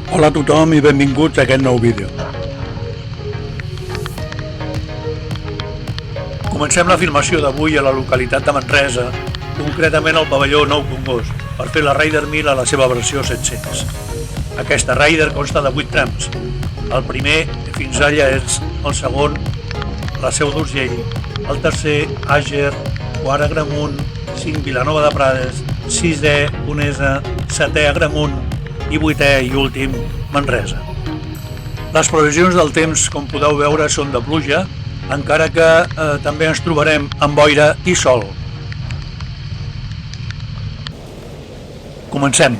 Hola a tothom i benvinguts a aquest nou vídeo. Comencem la filmació d'avui a la localitat de Manresa, concretament al pavelló Nou Congost, per fer la Raider 1000 a la seva versió 700. Aquesta Raider consta de 8 trams. El primer, fins allà, és el segon, la Seu d'Urgell, el tercer, Àger, quart, Agramunt, 5, Vilanova de Prades, 6è, Conesa, 7è, Agramunt i 8è i últim, Manresa. Les previsions del temps, com podeu veure, són de pluja, encara que també ens trobarem amb boira i sol. Comencem.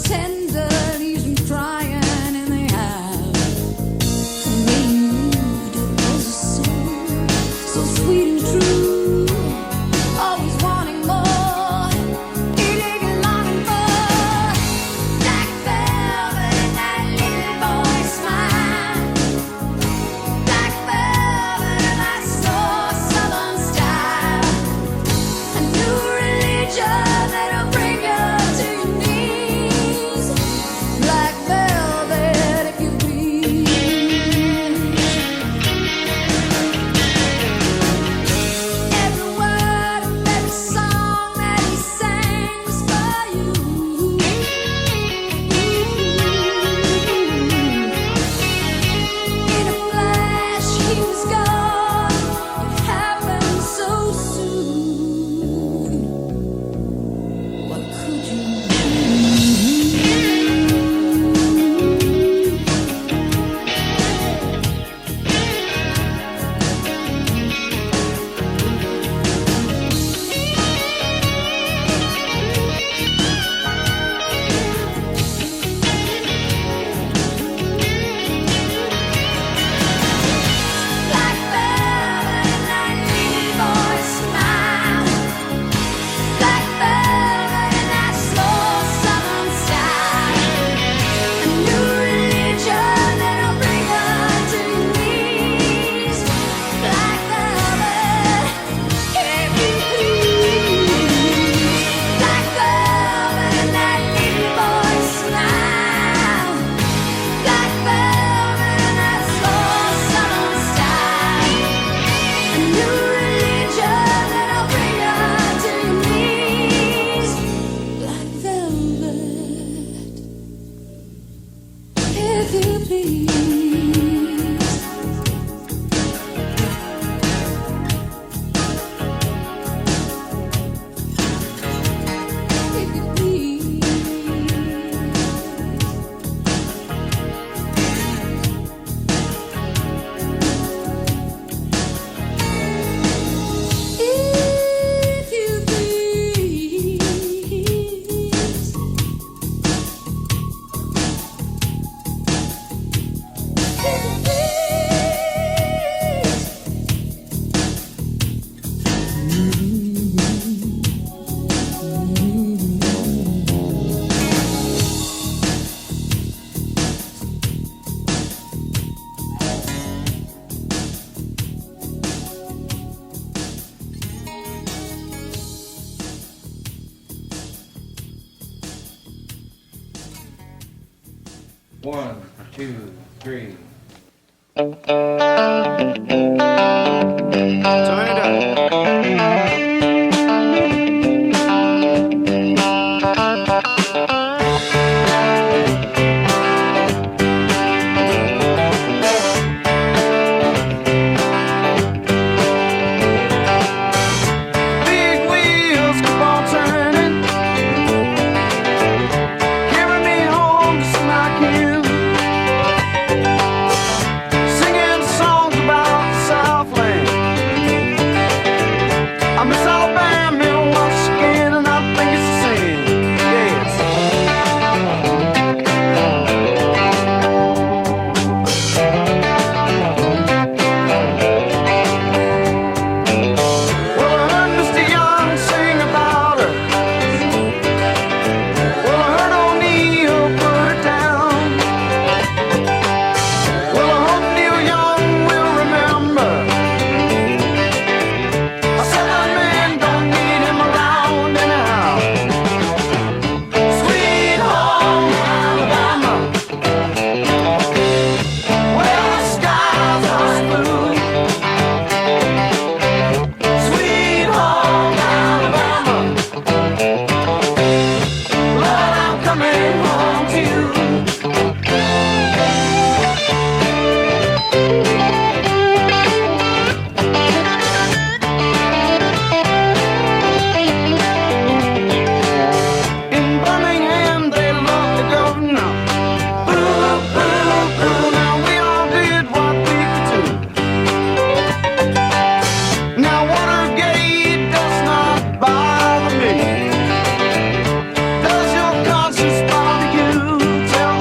Tender leaves me crying One, two, three. Turn it up. Big wheels keep on turning, carry me home to smack you, singing songs about the Southland. I miss Alabama once again, and I think it's the same. Yes. Well, I heard Mr. Young sing about her. Well, I heard O'Neill put her down. Well, I hope Neil Young will remember. I said that man don't need him around anyhow. Sweet home Alabama, where the skies are blue. Sweet home Alabama, Lord, I'm coming home to you. In Birmingham, they love the governor. Boo, boo, boo. Now we all did what we could do. Now Watergate does not bother me. Does your conscience bother you? Tell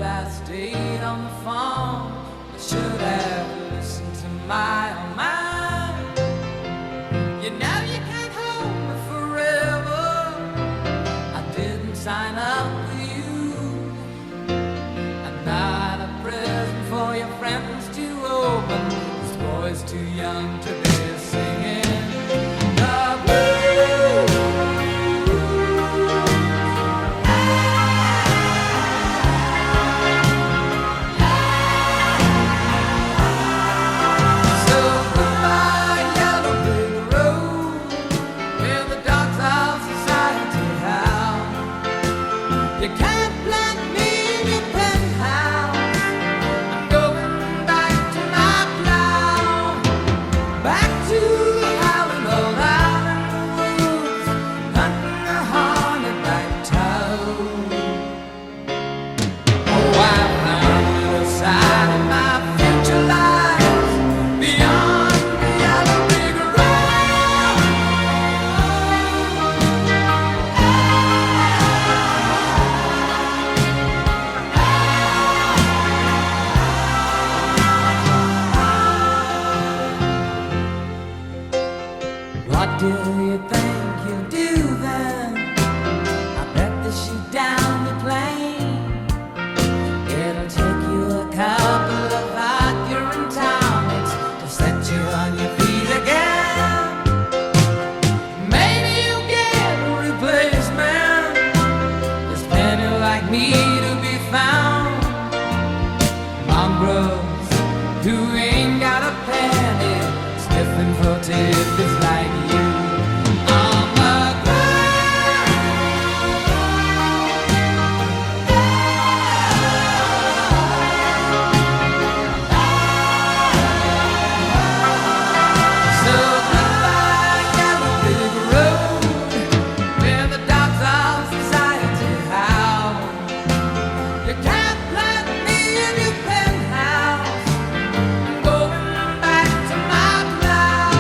I stayed on the phone. I should have listened to my own mind. You know you can't hold me forever. I didn't sign up with you. I'm not a present for your friends to open. This boy's too young to be singing the blues. So goodbye, yellow brick road, where the dogs of society howl. You can't plant me in your penthouse. I'm going back to my plow, back to the howling old island woods, hunting the hornet-back toad. Oh, I found a little side of my future lies beyond the yellow brick road. What do you think you'll do then? I bet they shoot down the plane. It'll take you a couple of accurate tonics to set you on your feet again. Maybe you'll get a replacement. There's plenty like me to be found. Mongrels who ain't got a penny, sniffing for tidbits like you. On the ground. So goodbye, yellow brick road, where the dogs of society howl. You can't plant me in your penthouse. I'm going back to my plow,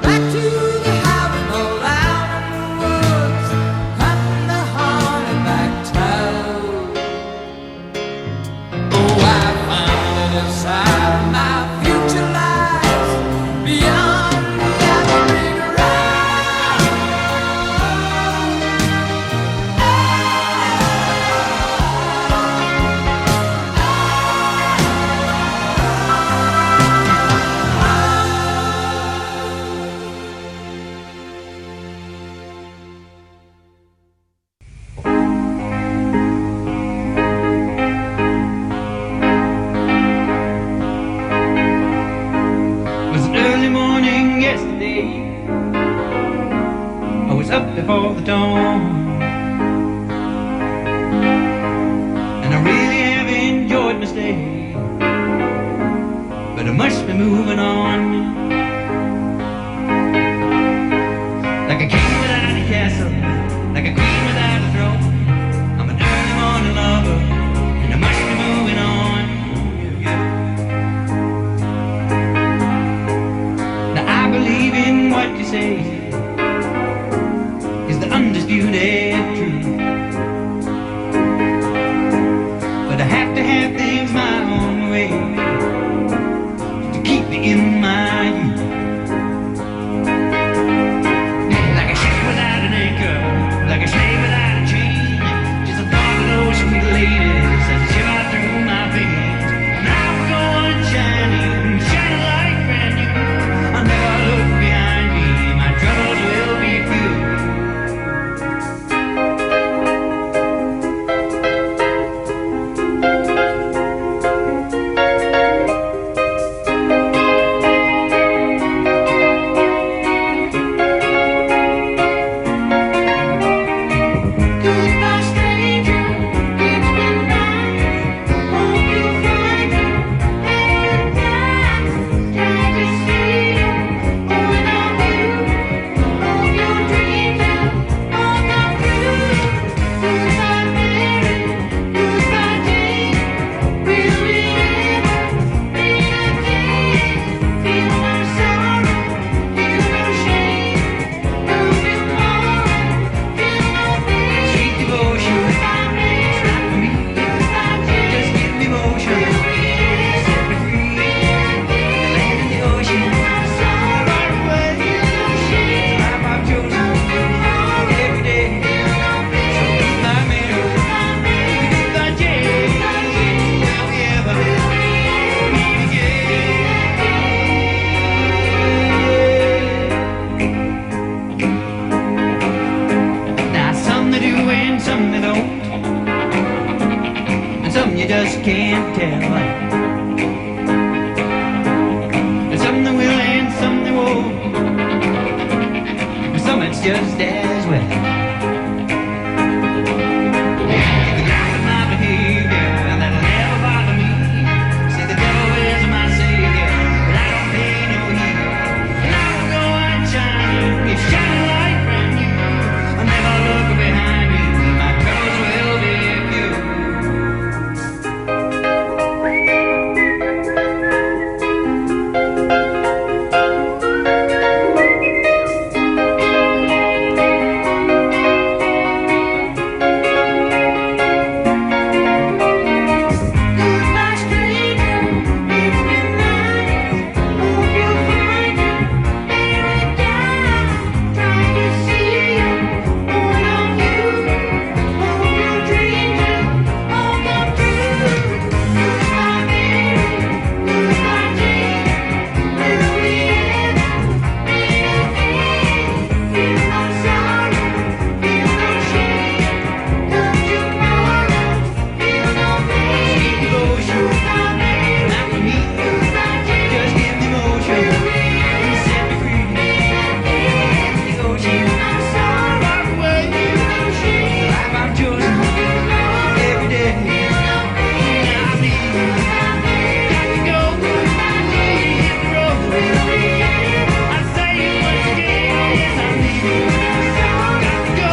back to the howling old island woods, hunting the hornet-back toad. Oh, I found it inside my future lies beyond the yellow brick road. It was an early morning yesterday. I was up before the dawn, and I really have enjoyed my stay, but I must be moving on. Like a king without a castle, like a queen without a throne, I'm an early morning lover, and I must be moving on. Now I believe in what you say is the undisputed truth, but I have to have things my own way to keep me in my youth. Like a ship without an anchor, like a slave without a chain, just a thought of those sweet ladies as they shiver through my veins. Now we're going shining, shining like brand new. I'll never look behind me, my troubles will be few. and some you just can't tell. And some they will and some they won't, and some it's just as well. The guy with my behavior, that'll never bother me. See, the devil is my savior, but I don't pay no heed. And I will go and shine, it's shining light brand new. I never look behind me, my troubles will be few. Goodbye, stranger, it's been nice. Hope you'll find it paradise. Trying to see you, point of view. Hope your dreams all come true. Goodbye, Mary, goodbye, Jane. Will we ever meet again? Feel no sorrow, feel no shame. Come tomorrow, feel no pain. Devotion, Goodbye, Mary, not for me, goodbye, Jane. just give me motion. You set me free. Devotion, walk away. Life I'm choosing every day. Now I need you. Got to go. Hit the road. I say it once again. Yes, I need you. Got to go.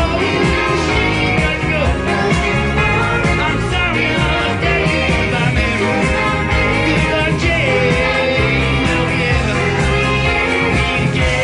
Got to go. I'm sorry, I'll stay. Goodbye, Mary. Goodbye, Jane. Will we ever meet again?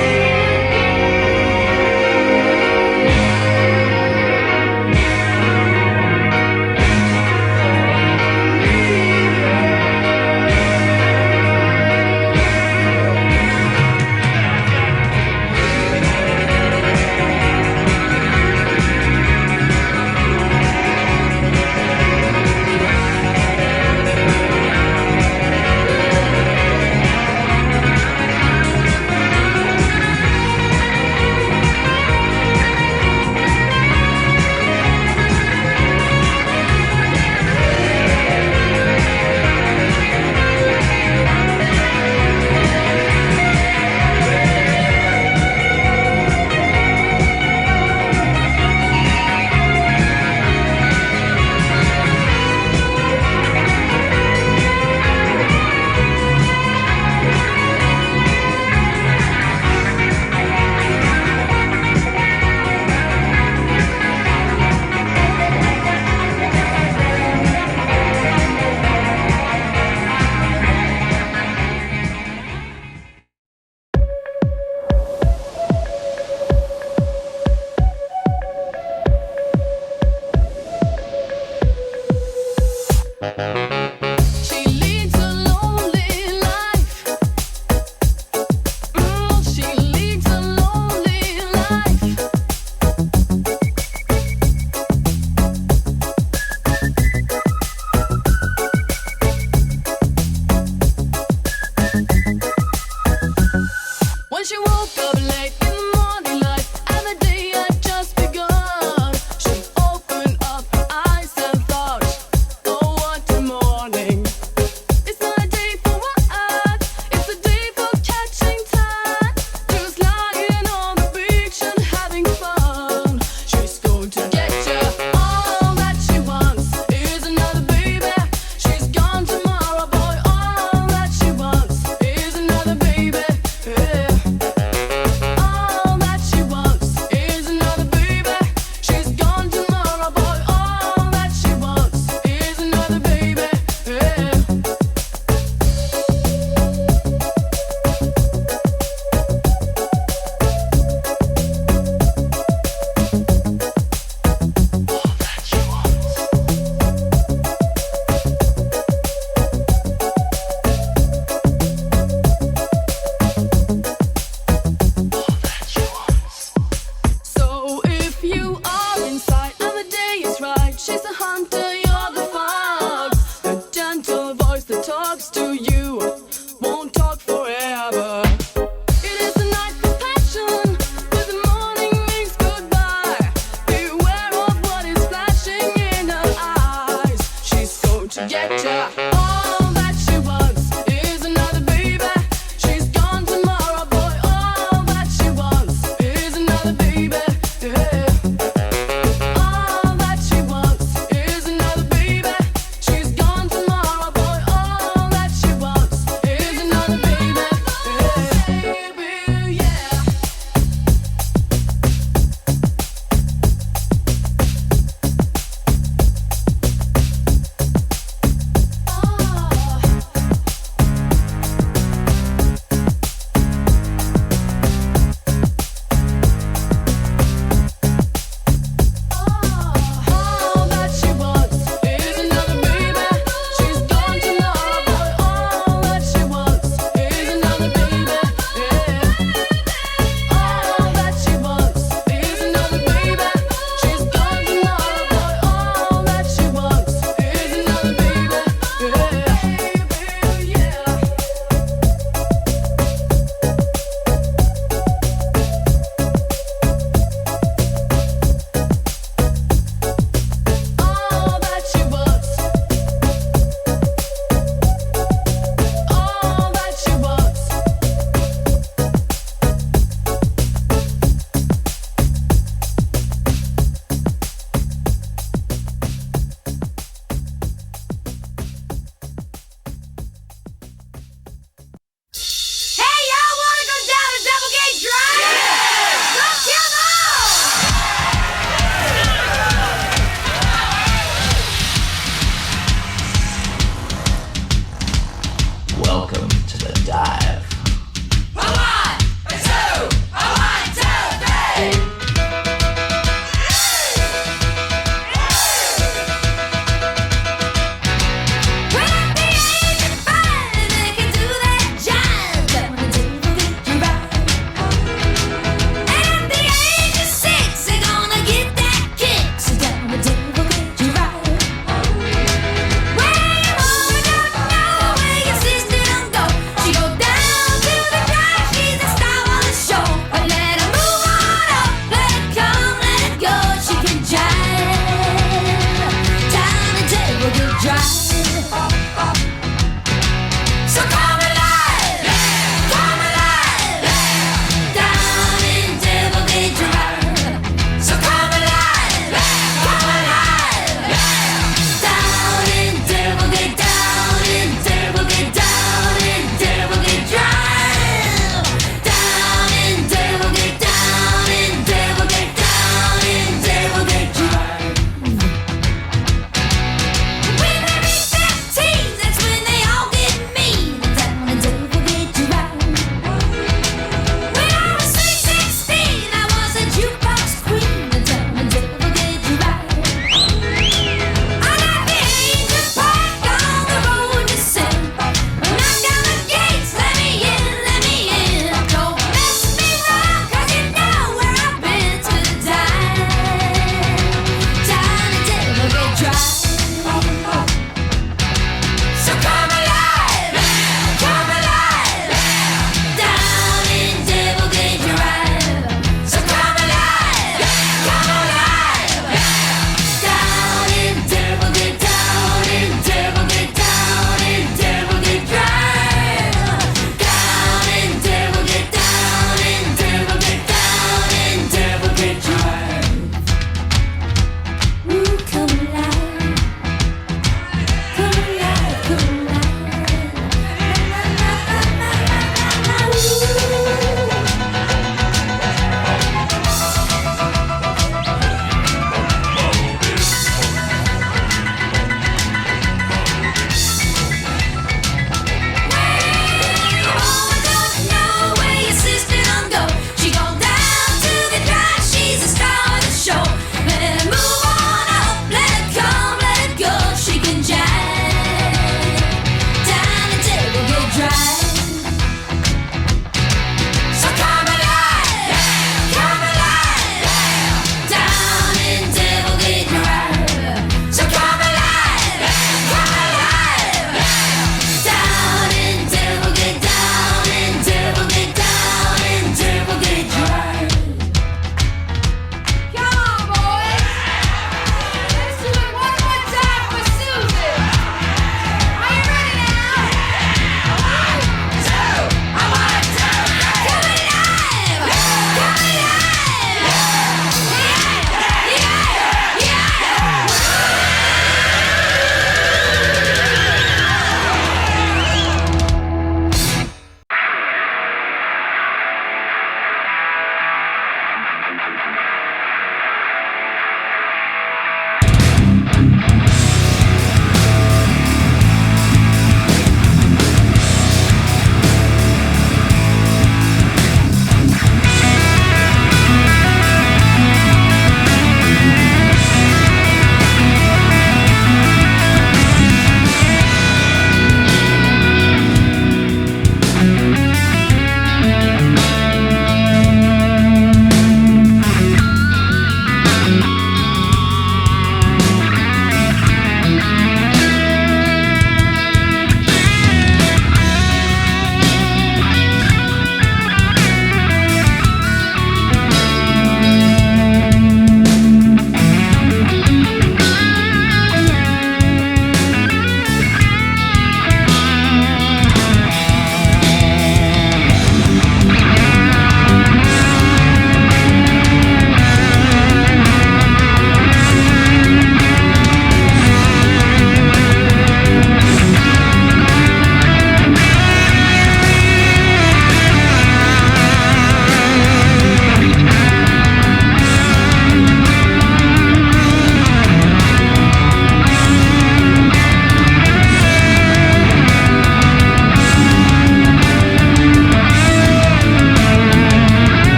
She leads a lonely life. She leads a lonely life. When she woke up late in the morning light, and the day had just begun, she opened up her eyes and thought, oh, what tomorrow? to get ya. All that she wants is another baby. She's gone tomorrow, boy. All that she wants is another baby. Yeah. All that she wants is another baby. She's gone tomorrow, boy. All that she wants is another baby. Yeah. Baby, yeah. All that she wants is another baby. She's gone tomorrow, boy. All that she wants is another baby. Yeah. All that she wants is another baby. She's gone tomorrow, boy. All that she wants is another baby. Yeah. Yeah. All that she wants. All that she wants. Hey, y'all wanna go down to Double Gate Drive? Yeah! Let's come on! Welcome to the dive. So come alive, come alive, down in Devilgate Drive. So come alive, down in Devilgate, down in Devilgate, down in Devilgate Drive. Down in Devilgate, down in Devilgate, down in Devilgate Drive. We may be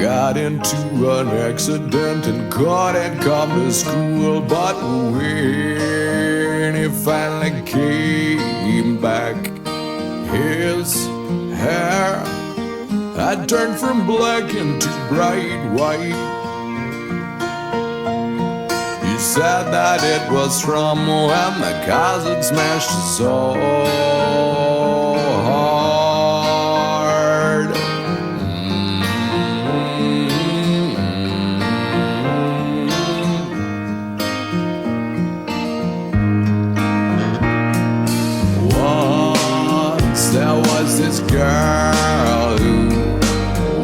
got into an accident and couldn't come to school. But when he finally came back, his hair had turned from black into bright white. He said that it was from when the cars had smashed his soul hard. Once there was this girl who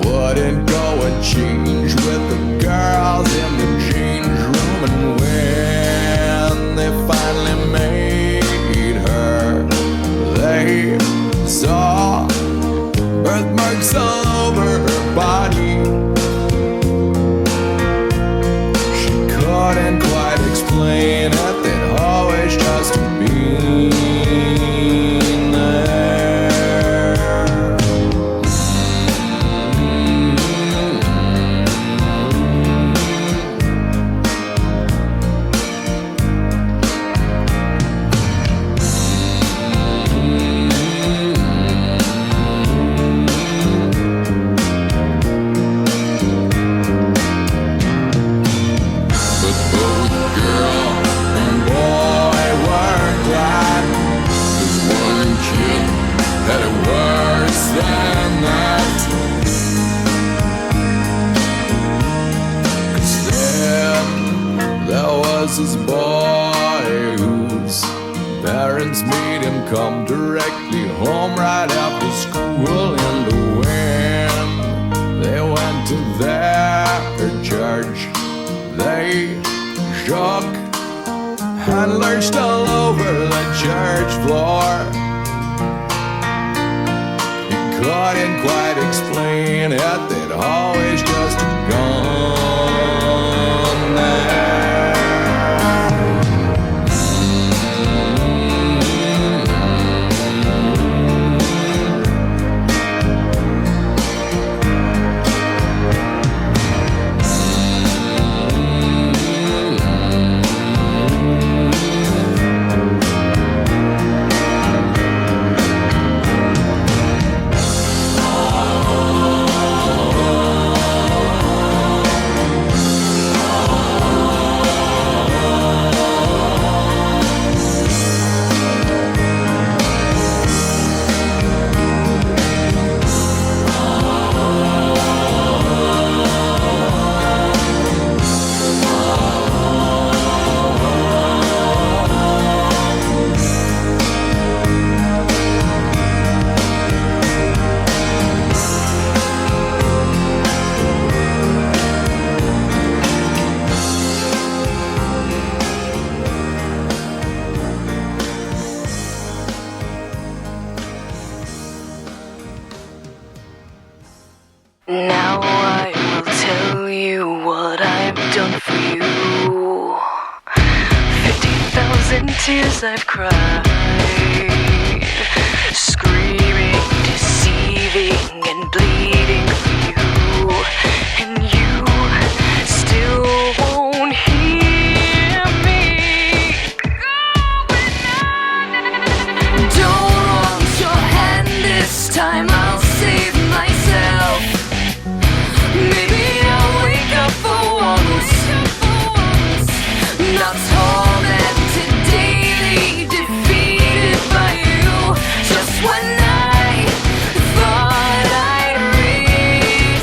wouldn't go and change with the girls in the change room, and when they finally made her, they saw birthmarks all over her body. She couldn't quite explain it, they'd always just been there. But both girl and boy were glad, 'cause one kid had it worse than that. 'Cause then there was this boy whose parents made him come directly home right after school, and when they went to their church, they shook and lurched all over the church floor. He couldn't quite explain it, they'd always just gone there. Now I will tell you what I've done for you. 50,000 tears I've cried, screaming, deceiving, and bleeding for you. And you still won't hear me. Don't want your hand this time, I'll save myself. Maybe I'll wake up for once, not tormented daily, defeated by you. Just when I thought I'd reach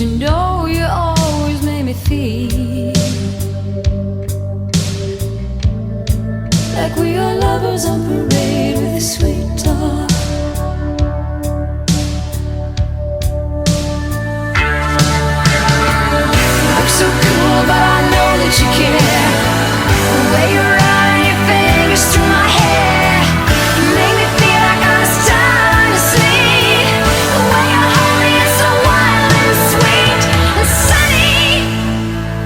'cause you know you always made me feel like we are lovers on parade with a sweet talk. You look so cool, but I know that you care. The way you run your fingers through my hair, you make me feel like I'm starting to sleep. The way you hold me is so wild and sweet and sunny.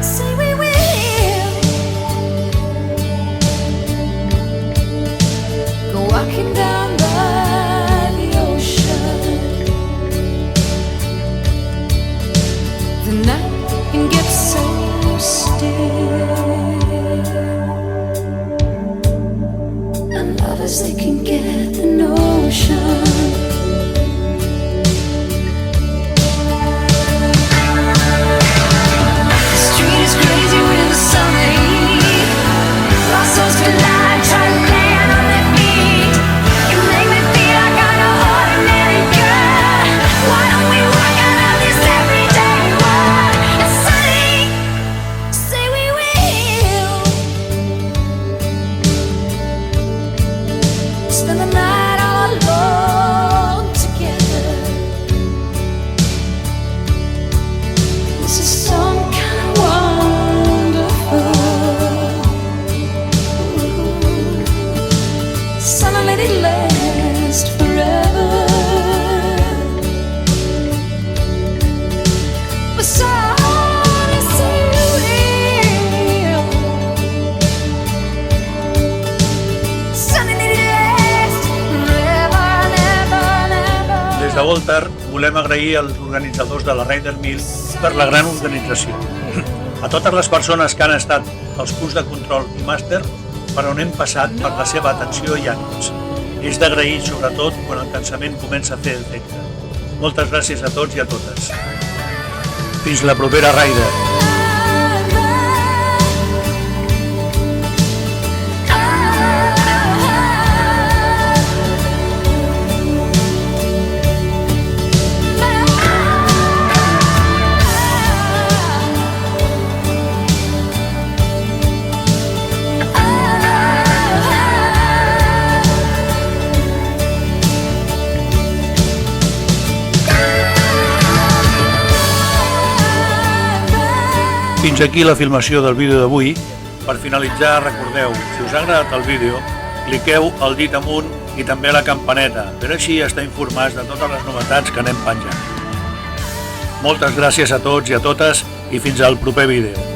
Say we will go walking down by the ocean. The night can get so still, and lovers, they can get the notion. The street is crazy with the summer heat. Lost souls collide, try to land on their feet. You make me feel like I'm no ordinary girl. Why don't we work out of this everyday world? It's sunny, say we will spend the night all alone together. This is some kind of wonderful. Sun, let it last forever. But sun, say we will. Sun, let it last forever, never, never. Des de Voltar volem agrair als organitzadors de la Rider Mill per la gran organització. A totes les persones que han estat als punts de control i màster per on hem passat, per la seva atenció i ànims. És d'agrair sobretot quan el cansament comença a fer efecte. Moltes gràcies a tots i a totes. Fins la propera Rider. Fins aquí la filmació del vídeo d'avui. Per finalitzar, recordeu, si us ha agradat el vídeo, cliqueu el dit amunt i també la campaneta, per així estar informats de totes les novetats que anem penjant. Moltes gràcies a tots i a totes i fins al proper vídeo.